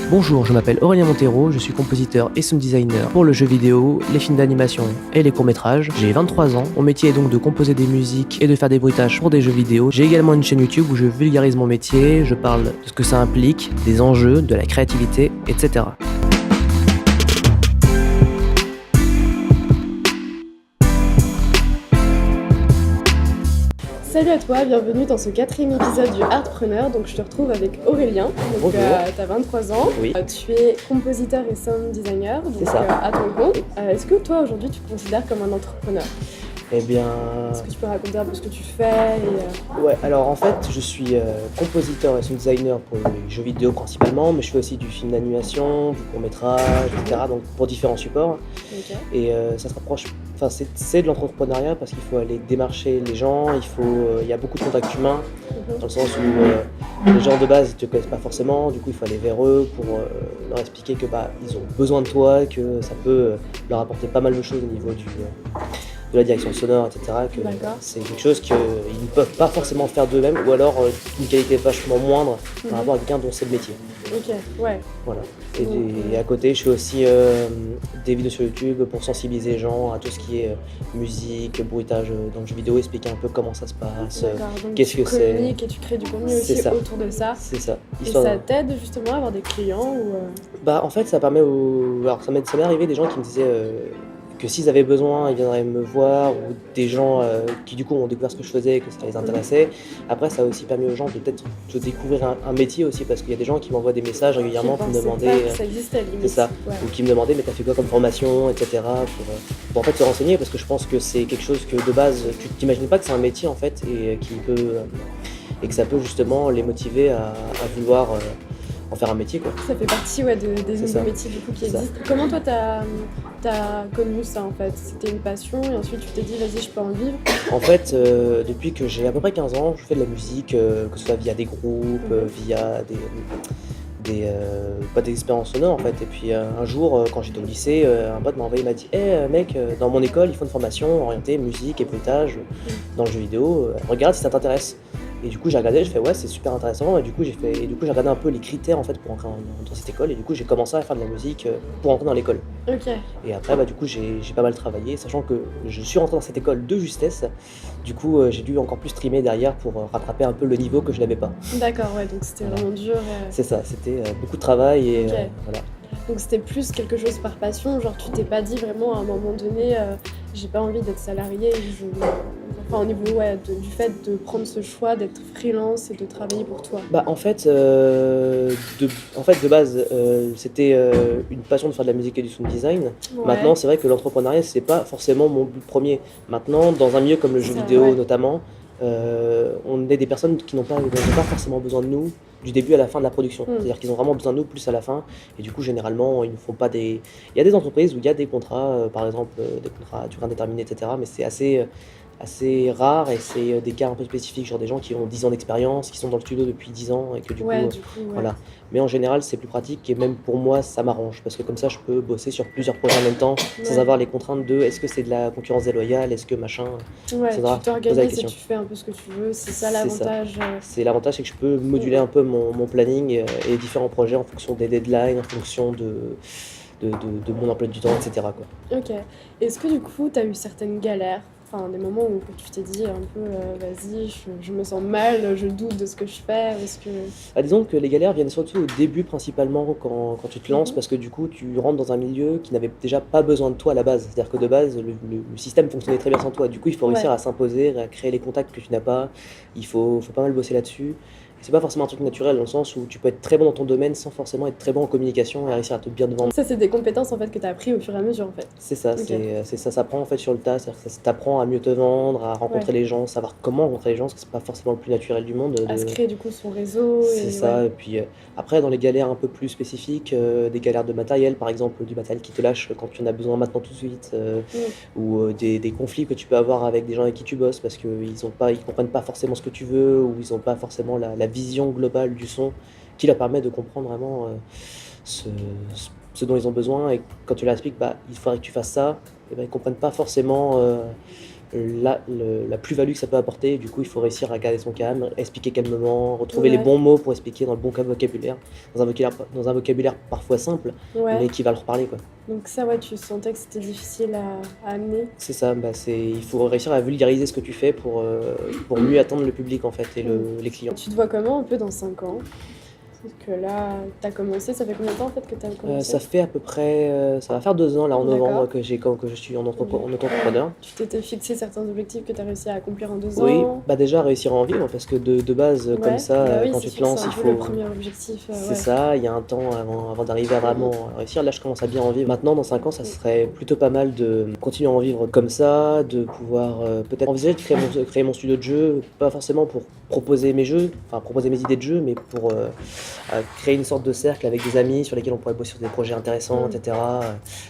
Bonjour, je m'appelle Aurélien Montero, je suis compositeur et sound designer pour le jeu vidéo, les films d'animation et les courts-métrages. J'ai 23 ans, mon métier est donc de composer des musiques et de faire des bruitages pour des jeux vidéo. J'ai également une chaîne YouTube où je vulgarise mon métier, je parle de ce que ça implique, des enjeux, de la créativité, etc. Salut à toi, bienvenue dans ce 4e épisode du Artpreneur. Donc je te retrouve avec Aurélien. Donc Bonjour. tu as 23 ans, Oui. Tu es compositeur et sound designer, donc C'est ça. À ton compte. Est-ce que toi aujourd'hui tu te considères comme un entrepreneur? Eh bien... Est-ce que tu peux raconter un peu ce que tu fais Ouais, alors en fait, je suis compositeur et sound designer pour les jeux vidéo principalement, mais je fais aussi du film d'animation, du court-métrage, etc. Donc pour différents supports. Ok. Et ça se rapproche, enfin c'est de l'entrepreneuriat parce qu'il faut aller démarcher les gens, il y a beaucoup de contacts humains, dans le sens où les gens de base ils te connaissent pas forcément, du coup il faut aller vers eux pour leur expliquer que ils ont besoin de toi, que ça peut leur apporter pas mal de choses au niveau de la direction sonore, etc. Que D'accord. c'est quelque chose qu'ils ne peuvent pas forcément faire d'eux-mêmes, ou alors une qualité vachement moindre par rapport à quelqu'un dont c'est le métier. Ok, ouais. Voilà. Et à côté, je fais aussi des vidéos sur YouTube pour sensibiliser les gens à tout ce qui est musique, bruitage dans le jeu vidéo, expliquer un peu comment ça se passe, D'accord. Donc qu'est-ce tu que c'est. communiques et tu crées du contenu C'est aussi ça. autour de ça. C'est ça. Et Histoire ça de- t'aide justement à avoir des clients ou En fait, ça permet Alors, ça m'est arrivé des gens qui me disaient que s'ils avaient besoin, ils viendraient me voir, ou des gens qui du coup ont découvert ce que je faisais et que ça les intéressait. Après, ça a aussi permis aux gens de peut-être de découvrir un métier aussi, parce qu'il y a des gens qui m'envoient des messages régulièrement pour me demander... pas que ça existait limite. C'est ça. Ouais. Ou qui me demandaient mais t'as fait quoi comme formation, etc. Pour en fait se renseigner, parce que je pense que c'est quelque chose que de base tu t'imagines pas que c'est un métier en fait, et que ça peut justement les motiver à vouloir en faire un métier, quoi. Ça fait partie des C'est ça. métiers du coup qui C'est ça. existent. Comment toi t'as connu ça en fait? C'était une passion et ensuite tu t'es dit vas-y je peux en vivre? En fait, depuis que j'ai à peu près 15 ans, je fais de la musique, que ce soit via des groupes, via pas des expériences sonores en fait. Et puis un jour, quand j'étais au lycée, un pote m'a envoyé, il m'a dit hey, mec, dans mon école, ils font une formation orientée musique et bruitage dans le jeu vidéo, regarde si ça t'intéresse. Et du coup j'ai regardé, j'ai fait ouais c'est super intéressant, et du coup j'ai regardé un peu les critères en fait pour entrer dans cette école, et du coup j'ai commencé à faire de la musique pour entrer dans l'école. Ok, Et après du coup j'ai pas mal travaillé, sachant que je suis rentré dans cette école de justesse. Du coup j'ai dû encore plus streamer derrière pour rattraper un peu le niveau que je n'avais pas. d'accord, ouais, donc c'était Voilà. vraiment dur. C'est ça, c'était beaucoup de travail et Ok. voilà. Donc c'était plus quelque chose par passion, genre tu t'es pas dit vraiment à un moment donné j'ai pas envie d'être salarié, enfin au niveau du fait de prendre ce choix d'être freelance et de travailler pour toi. En fait, de base, c'était une passion de faire de la musique et du sound design. Ouais. Maintenant, c'est vrai que l'entrepreneuriat, c'est pas forcément mon but premier. Maintenant, dans un milieu comme le jeu Ça, vidéo ouais. notamment, on est des personnes qui n'ont pas forcément besoin de nous du début à la fin de la production. C'est-à-dire qu'ils ont vraiment besoin de nous plus à la fin. Et du coup, généralement, ils ne font pas des... Il y a des entreprises où il y a des contrats, par exemple, des contrats à durée indéterminée, etc. Mais c'est assez rare, et c'est des cas un peu spécifiques, genre des gens qui ont 10 ans d'expérience, qui sont dans le studio depuis 10 ans et que du coup, Ouais. voilà. Mais en général, c'est plus pratique, et même pour moi, ça m'arrange parce que comme ça, je peux bosser sur plusieurs projets en même temps sans Ouais. avoir les contraintes de est-ce que c'est de la concurrence déloyale, est-ce que machin. Ouais, faudra tu poser la t'organises et question. tu fais un peu ce que tu veux, c'est ça C'est ça. l'avantage. C'est l'avantage, c'est que je peux moduler un peu mon planning et différents projets en fonction des deadlines, en fonction de mon emploi du temps, etc. quoi. Ok. Est-ce que du coup, tu as eu certaines galères, enfin des moments où tu t'es dit un peu vas-y, je me sens mal, je doute de ce que je fais, est-ce que... Disons que les galères viennent surtout au début principalement quand tu te lances, Mhm. parce que du coup tu rentres dans un milieu qui n'avait déjà pas besoin de toi à la base. C'est-à-dire que de base le système fonctionnait très bien sans toi. Du coup il faut réussir Ouais. à s'imposer, à créer les contacts que tu n'as pas. Il faut pas mal bosser là-dessus. C'est pas forcément un truc naturel, dans le sens où tu peux être très bon dans ton domaine sans forcément être très bon en communication et réussir à te bien te vendre. Ça, c'est des compétences en fait que tu as appris au fur et à mesure en fait. C'est ça, Ok. c'est ça s'apprend en fait sur le tas. C'est-à-dire que ça t'apprend à mieux te vendre, à rencontrer les gens, savoir comment rencontrer les gens, parce que c'est pas forcément le plus naturel du monde. À se créer du coup son réseau. C'est ça, Ouais. et puis après dans les galères un peu plus spécifiques, des galères de matériel, par exemple du matériel qui te lâche quand tu en as besoin maintenant tout de suite, ou des conflits que tu peux avoir avec des gens avec qui tu bosses parce ils comprennent pas forcément ce que tu veux, ou ils ont pas forcément la vision globale du son qui leur permet de comprendre vraiment ce, ce dont ils ont besoin, et quand tu leur expliques il faudrait que tu fasses ça, et ils comprennent pas forcément la plus-value que ça peut apporter. Du coup, il faut réussir à garder son calme, expliquer calmement, retrouver les Ouais, bons mots pour expliquer dans le bon vocabulaire, dans un vocabulaire parfois simple, mais ouais. qui va leur parler, quoi. Donc ça, ouais, tu sentais que c'était difficile à amener. C'est ça, il faut réussir à vulgariser ce que tu fais pour mieux atteindre le public, en fait, et Mm. les clients. Tu te vois comment un peu dans 5 ans? Parce que là, t'as commencé, ça fait combien de temps en fait que t'as commencé? Ça fait à peu près, ça va faire 2 ans là en novembre D'accord. que je suis Ok. en auto-entrepreneur. Tu t'étais fixé certains objectifs que t'as réussi à accomplir en 2 Oui, ans? bah déjà réussir à en vivre parce que de base, comme Ouais, ça, bah oui, quand c'est tu te sûr, c'est lances, un il peu le faut premier objectif, c'est ouais. ça, il y a un temps avant d'arriver à vraiment réussir. Là, je commence à bien en vivre. Maintenant, dans 5 ans, ça serait plutôt pas mal de continuer à en vivre comme ça, de pouvoir, peut-être envisager de créer mon studio de jeu, pas forcément pour proposer mes jeux, enfin proposer mes idées de jeu, mais pour, créer une sorte de cercle avec des amis sur lesquels on pourrait bosser sur des projets intéressants, et Mm. cetera.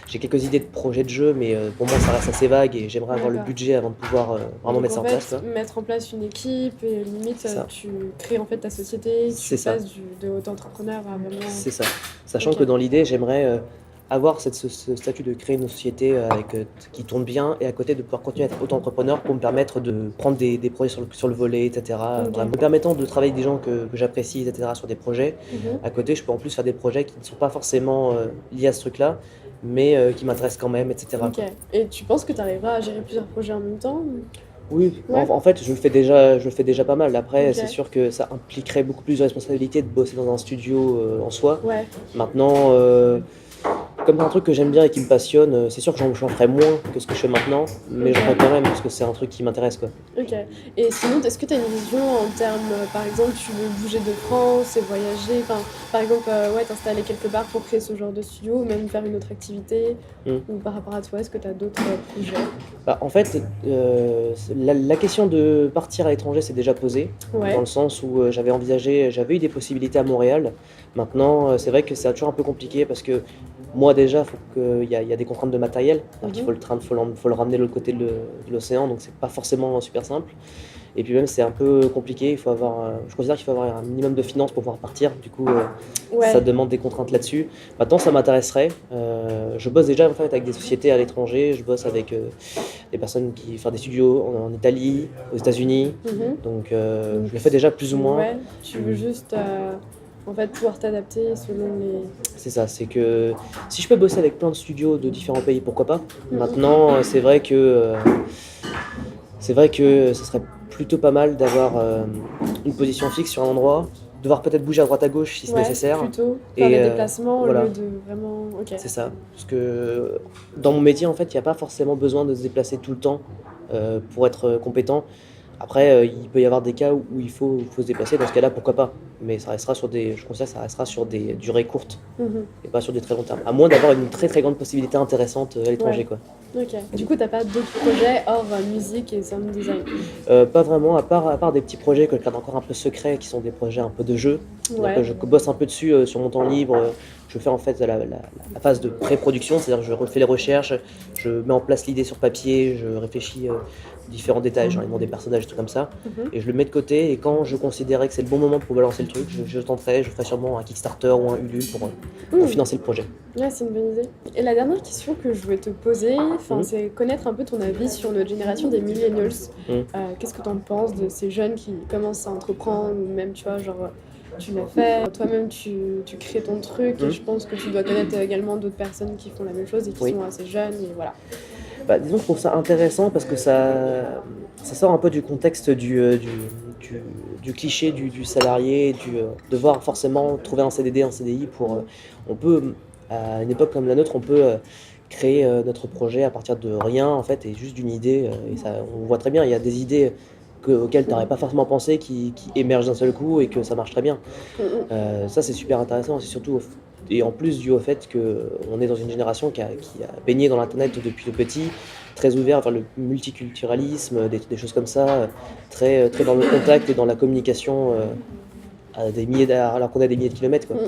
J'ai quelques idées de projets de jeu, mais pour moi, ça reste assez vague et j'aimerais avoir le D'accord. budget avant de pouvoir, vraiment Donc mettre ça en en place, fait, quoi. mettre en place une équipe et limite, C'est ça, tu crées en fait ta société, tu c'est ça, passes de auto-entrepreneur à vraiment... c'est ça. Sachant que Ok, dans l'idée, j'aimerais, avoir ce statut de créer une société, qui tourne bien et à côté de pouvoir continuer à être auto-entrepreneur pour me permettre de prendre des projets sur le volet, et cetera. Vraiment me ok. permettant de travailler avec des gens que j'apprécie, et cetera, sur des projets. Mhm. À côté, je peux en plus faire des projets qui ne sont pas forcément, liés à ce truc-là, mais qui m'intéressent quand même, et cetera, Ok. quoi. Et tu penses que tu arriveras à gérer plusieurs projets en même temps? Oui, Ouais, en fait, je le fais déjà pas mal. Après, c'est ok. sûr que ça impliquerait beaucoup plus de responsabilité de bosser dans un studio, en soi. Ouais, Maintenant, comme c'est un truc que j'aime bien et qui me passionne, c'est sûr que j'en ferai moins que ce que je fais maintenant, mais j'en ferai ok. quand même parce que c'est un truc qui m'intéresse, quoi. Ok. Et sinon, est-ce que tu as une vision en termes, par exemple, tu veux bouger de France et voyager, enfin, par exemple, ouais, t'installer quelque part pour créer ce genre de studio, ou même faire une autre activité, Mmh. ou par rapport à toi, est-ce que tu as d'autres projets? Bah, en fait, la question de partir à l'étranger s'est déjà posée, dans Ouais. le sens où, j'avais eu des possibilités à Montréal. Maintenant, c'est vrai que c'est toujours un peu compliqué parce que moi déjà, il y a des contraintes de matériel, c'est-à-dire qu'il Mhm. faut faut le ramener de l'autre côté de l'océan, donc c'est pas forcément super simple. Et puis même, c'est un peu compliqué, je considère qu'il faut avoir un minimum de finances pour pouvoir partir. Du coup, ça Ouais. demande des contraintes là-dessus. Maintenant, ça m'intéresserait. Je bosse déjà en fait avec des sociétés à l'étranger. Je bosse avec des personnes des studios en Italie, aux États-Unis. Mhm. Donc, Donc, je le fais déjà plus ou moins. ouais, tu veux juste, en fait, pouvoir t'adapter selon les... C'est ça, c'est que si je peux bosser avec plein de studios de différents pays, pourquoi pas. Mhm. Maintenant, c'est vrai que ce serait plutôt pas mal d'avoir une position fixe sur un endroit, devoir peut-être bouger à droite à gauche si c'est Ouais, nécessaire. plutôt faire Et des déplacements au voilà, lieu de vraiment... Ok. c'est ça. Parce que dans mon métier, en fait, il n'y a pas forcément besoin de se déplacer tout le temps pour être compétent. Après, il peut y avoir des cas où faut se déplacer. Dans ce cas-là, pourquoi pas. Mais je considère que ça restera sur des durées courtes Mhm. et pas sur des très longs termes. À moins d'avoir une très très grande possibilité intéressante à l'étranger, Ouais, quoi. ok. Du coup, t'as pas d'autres projets hors musique et sound design? Pas vraiment, à part des petits projets que je garde encore un peu secrets, qui sont des projets un peu de jeu. C'est-à-dire que Ouais. je bosse un peu dessus sur mon temps libre. Je fais en fait la phase de pré-production, c'est-à-dire que je refais les recherches, je mets en place l'idée sur papier, je réfléchis aux différents détails, genre les noms des personnages, des trucs comme ça, Mhm. et je le mets de côté. Et quand je considérais que c'est le bon moment pour balancer le truc, je tenterai, je ferai sûrement un Kickstarter ou un Ulule pour Hmm. financer le projet. Ouais, c'est une bonne idée. Et la dernière question que je voulais te poser, Mhm. c'est connaître un peu ton avis sur notre génération des millennials. Mhm. Qu'est-ce que tu en penses de ces jeunes qui commencent à entreprendre, ou même, tu vois, genre, tu l'as fait, toi-même tu crées ton truc, et Mhm. je pense que tu dois connaître également d'autres personnes qui font la même chose et qui Oui. sont assez jeunes, et voilà. Bah, disons que je trouve ça intéressant parce que ça sort un peu du contexte du cliché du salarié, devoir forcément trouver un CDD, un CDI on peut, à une époque comme la nôtre, on peut créer notre projet à partir de rien en fait et juste d'une idée. Et ça, on voit très bien, il y a des idées auxquelles tu n'aurais pas forcément pensé qui émergent d'un seul coup et que ça marche très bien. Mhm. Ça, c'est super intéressant. C'est surtout et en plus dû au fait qu'on est dans une génération qui a baigné dans l'internet depuis tout petit, très ouvert vers le multiculturalisme, des choses comme ça, très dans le contact et dans la communication alors qu'on a des milliers de kilomètres, quoi. Mhm.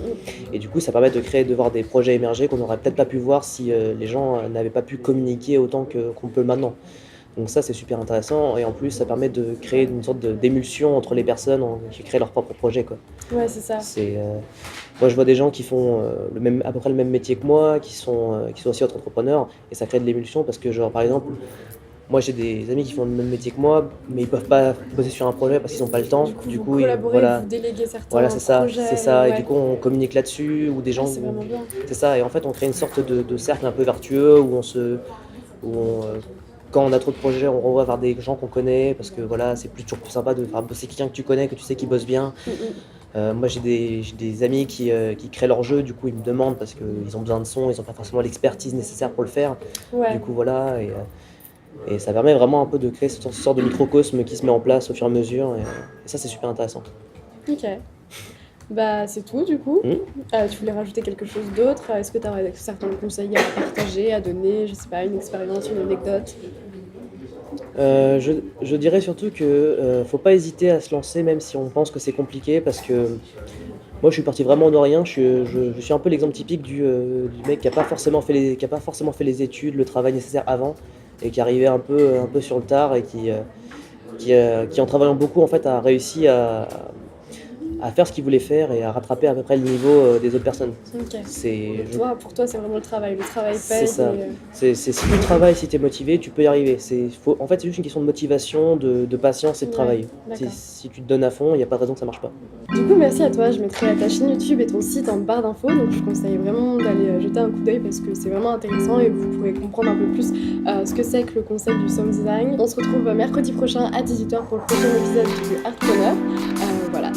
Et du coup, ça permet de voir des projets émerger qu'on n'aurait peut-être pas pu voir si les gens n'avaient pas pu communiquer autant qu'on peut maintenant. Donc ça, c'est super intéressant. Et en plus, ça permet de créer une sorte d'émulsion entre les personnes qui créent leur propre projet, quoi. Ouais, c'est ça. Moi, je vois des gens qui font à peu près le même métier que moi, qui sont aussi auto-entrepreneurs, et ça crée de l'émulsion parce que, genre, par exemple, moi j'ai des amis qui font le même métier que moi, mais ils peuvent pas bosser sur un projet parce qu'ils ont pas le temps. Du coup, vous collaborez, voilà, vous déléguez certains voilà c'est ça, projets. c'est ça. Et Ouais. du coup on communique là-dessus, ou des gens, C'est vraiment bien. c'est ça. Et en fait on crée une sorte de cercle un peu vertueux où quand on a trop de projets, on renvoie vers des gens qu'on connaît, parce que voilà, c'est toujours plus sympa de faire bosser quelqu'un que tu connais, que tu sais qui bosse bien. Mm, mm. Moi j'ai des amis qui créent leur jeu, du coup ils me demandent parce qu'ils ont besoin de son, ils n'ont pas forcément l'expertise nécessaire pour le faire. Ouais. Du coup voilà, et ça permet vraiment un peu de créer cette sorte de microcosme qui se met en place au fur et à mesure, et ça c'est super intéressant. Ok. Bah, c'est tout du coup. Mm. Tu voulais rajouter quelque chose d'autre? Est-ce que tu aurais certains conseils à partager, à donner? Je sais pas, une expérience, une anecdote? Je dirais surtout que faut pas hésiter à se lancer même si on pense que c'est compliqué, parce que moi je suis parti vraiment de rien, je suis un peu l'exemple typique du mec qui a pas forcément fait les études, le travail nécessaire avant, et qui arrivait un peu sur le tard, et qui en travaillant beaucoup en fait a réussi à faire ce qu'il voulait faire et à rattraper à peu près le niveau des autres personnes. Ok. C'est, je- Pour toi, c'est vraiment le travail. Le travail c'est paye. ça. Si tu travailles, si tu es motivé, tu peux y arriver. En fait, c'est juste une question de motivation, de patience et de Ouais, travail. d'accord. Si tu te donnes à fond, il n'y a pas de raison que ça marche pas. Du coup, merci à toi. Je mettrai ta chaîne YouTube et ton site en barre d'infos. Donc, je conseille vraiment d'aller jeter un coup d'œil parce que c'est vraiment intéressant et vous pourrez comprendre un peu plus ce que c'est que le concept du sound design. On se retrouve mercredi prochain à 18h pour le prochain épisode du Artpreneur. Voilà.